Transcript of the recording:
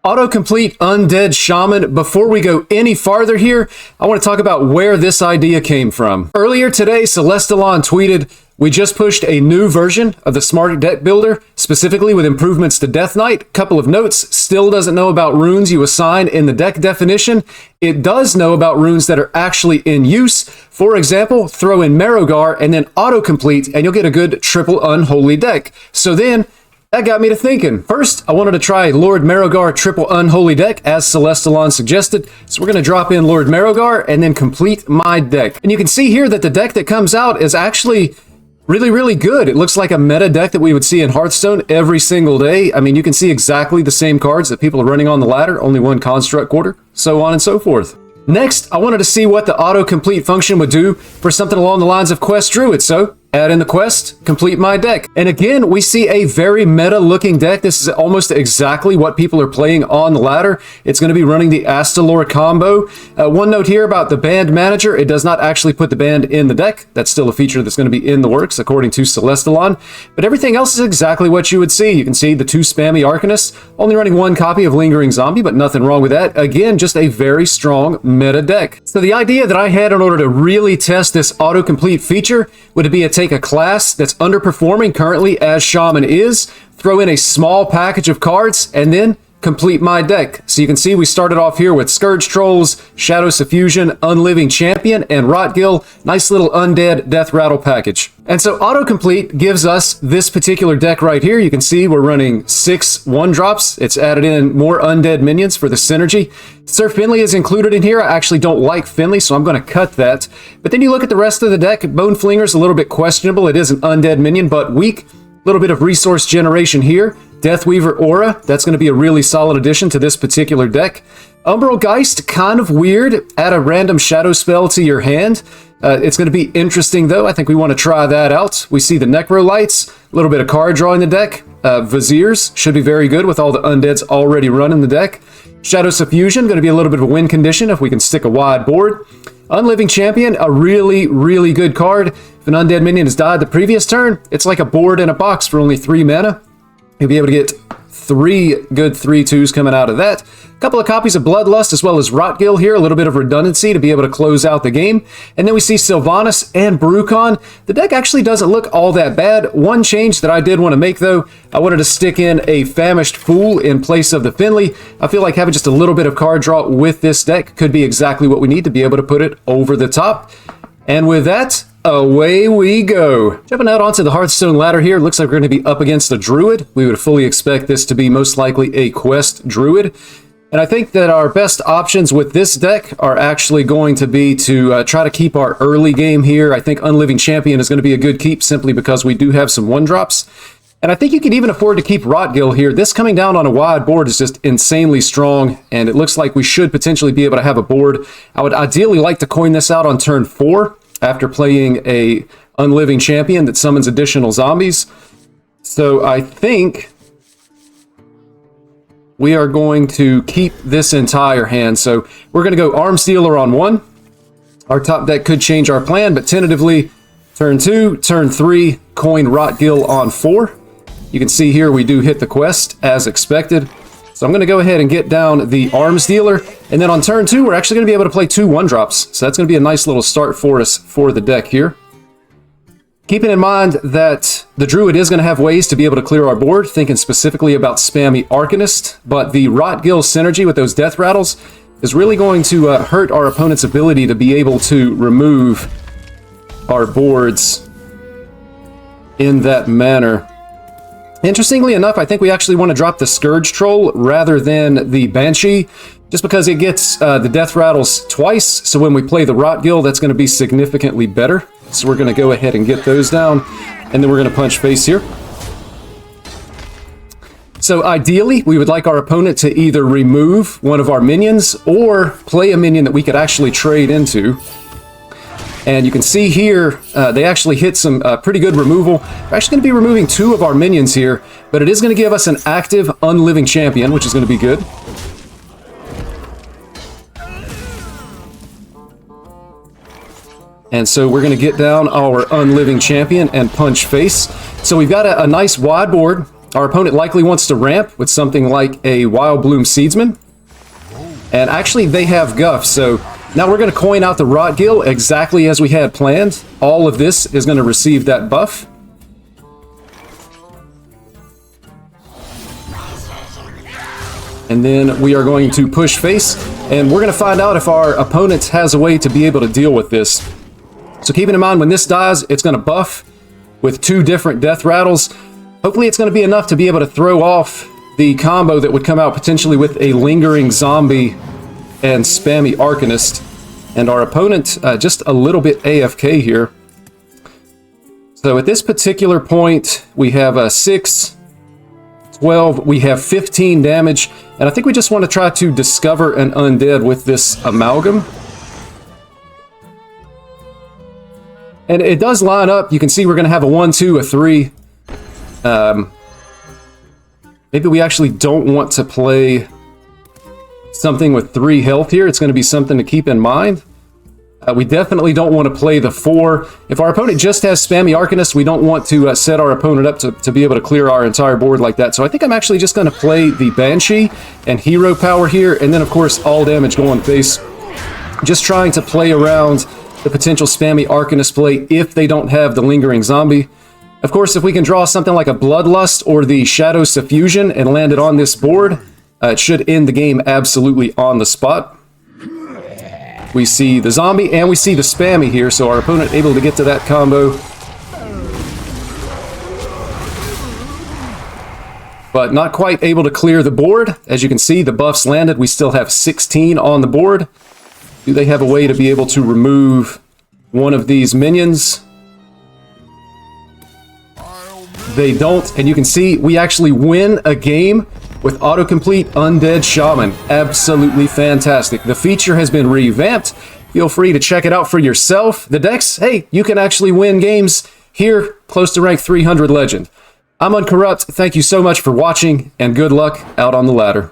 Autocomplete Undead Shaman. Before we go any farther here, I want to talk about where this idea came from. Earlier today, Celestalon tweeted, "We just pushed a new version of the Smart Deck Builder, specifically with improvements to Death Knight. Couple of notes, still doesn't know about runes you assign in the deck definition. It does know about runes that are actually in use. For example, throw in Marrowgar and then autocomplete, and you'll get a good triple unholy deck." So then, that got me to thinking. First, I wanted to try Lord Marrowgar triple unholy deck, as Celestalon suggested. So we're going to drop in Lord Marrowgar and then complete my deck. And you can see here that the deck that comes out is actually really good. It looks like a meta deck that we would see in Hearthstone every single day. I mean, you can see exactly the same cards that people are running on the ladder, only one construct quarter, so on and so forth. Next, I wanted to see what the autocomplete function would do for something along the lines of Quest Druid. So add in the quest, complete my deck. And again, we see a very meta looking deck. This is almost exactly what people are playing on the ladder. It's going to be running the Astalor combo. One note here about the band manager. It does not actually put the band in the deck. That's still a feature that's going to be in the works, according to Celestalon. But everything else is exactly what you would see. You can see the 2 spammy Arcanists, only running 1 copy of Lingering Zombie, but nothing wrong with that. Again, just a very strong meta deck. So the idea that I had in order to really test this autocomplete feature would be to take a class that's underperforming currently, as Shaman is, throw in a small package of cards, and then complete my deck. So you can see we started off here with Scourge Trolls, Shadow Suffusion, Unliving Champion, and Rotgill. Nice little Undead Death Rattle package. And so autocomplete gives us this particular deck right here. You can see we're running 6 1-drops. It's added in more undead minions for the synergy. Sir Finley is included in here. I actually don't like Finley, so I'm going to cut that. But then you look at the rest of the deck. Bone Flinger's a little bit questionable. It is an undead minion, but weak. A little bit of resource generation here. Deathweaver Aura, that's going to be a really solid addition to this particular deck. Umbral Geist, kind of weird. Add a random shadow spell to your hand. It's going to be interesting, though. I think we want to try that out. We see the Necrolights, a little bit of card draw in the deck. Viziers should be very good with all the undeads already running the deck. Shadow Suffusion, going to be a little bit of a win condition if we can stick a wide board. Unliving Champion, a really good card. If an undead minion has died the previous turn, it's like a board in a box for only 3 mana. You'll be able to get 3 good 3/2s coming out of that. A couple of copies of Bloodlust as well as Rotgill here, a little bit of redundancy to be able to close out the game. And then we see Sylvanas and Brucon. The deck actually doesn't look all that bad. One change that I did want to make, though, I wanted to stick in a Famished Fool in place of the Finley. I feel like having just a little bit of card draw with this deck could be exactly what we need to be able to put it over the top. And with that, away we go. Jumping out onto the Hearthstone ladder here, looks like we're going to be up against a Druid. We would fully expect this to be most likely a Quest Druid. And I think that our best options with this deck are actually going to be to try to keep our early game here. I think Unliving Champion is going to be a good keep simply because we do have some 1-drops. And I think you can even afford to keep Rotgill here. This coming down on a wide board is just insanely strong, and it looks like we should potentially be able to have a board. I would ideally like to coin this out on turn 4 after playing a Unliving Champion that summons additional zombies. So I think we are going to keep this entire hand. So we're going to go Arm Stealer on 1. Our top deck could change our plan, but tentatively turn 2, turn 3, coin Rotgill on 4. You can see here we do hit the quest as expected. So I'm going to go ahead and get down the Arms Dealer. And then on turn 2, we're actually going to be able to play 2 1-drops. So that's going to be a nice little start for us for the deck here. Keeping in mind that the Druid is going to have ways to be able to clear our board, thinking specifically about spammy Arcanist, but the Rotgill synergy with those Death Rattles is really going to hurt our opponent's ability to be able to remove our boards in that manner. Interestingly enough, I think we actually want to drop the Scourge Troll rather than the Banshee, just because it gets the Death Rattles twice, so when we play the Rotgill, that's going to be significantly better. So we're going to go ahead and get those down, and then we're going to punch face here. So ideally, we would like our opponent to either remove one of our minions or play a minion that we could actually trade into. And you can see here, they actually hit some pretty good removal. We're actually going to be removing 2 of our minions here, but it is going to give us an active Unliving Champion, which is going to be good. And so we're going to get down our Unliving Champion and punch face. So we've got a nice wide board. Our opponent likely wants to ramp with something like a Wild Bloom Seedsman. And actually, they have Guff, so now we're going to coin out the Rot Gill exactly as we had planned. All of this is going to receive that buff. And then we are going to push face, and we're going to find out if our opponent has a way to be able to deal with this. So keeping in mind, when this dies, it's going to buff with 2 different death rattles. Hopefully it's going to be enough to be able to throw off the combo that would come out potentially with a lingering zombie and spammy Arcanist. And our opponent just a little bit AFK here. So at this particular point, we have a 6, 12, we have 15 damage. And I think we just want to try to discover an undead with this amalgam. And it does line up. You can see we're going to have a 1, 2, a 3. Maybe we actually don't want to play something with 3 health here. It's going to be something to keep in mind. We definitely don't want to play the 4. If our opponent just has spammy Arcanist, we don't want to set our opponent up to be able to clear our entire board like that. So I think I'm actually just going to play the Banshee and Hero Power here. And then, of course, all damage going face. Just trying to play around the potential spammy Arcanist play if they don't have the lingering zombie. Of course, if we can draw something like a Bloodlust or the Shadow Suffusion and land it on this board, it should end the game absolutely on the spot. We see the zombie and we see the spammy here, so our opponent able to get to that combo. But not quite able to clear the board. As you can see, the buffs landed. We still have 16 on the board. Do they have a way to be able to remove one of these minions? They don't, and you can see we actually win a game with autocomplete Undead Shaman. Absolutely fantastic. The feature has been revamped. Feel free to check it out for yourself. The decks, hey, you can actually win games here close to rank 300 Legend. I'm Uncorrupt. Thank you so much for watching, and good luck out on the ladder.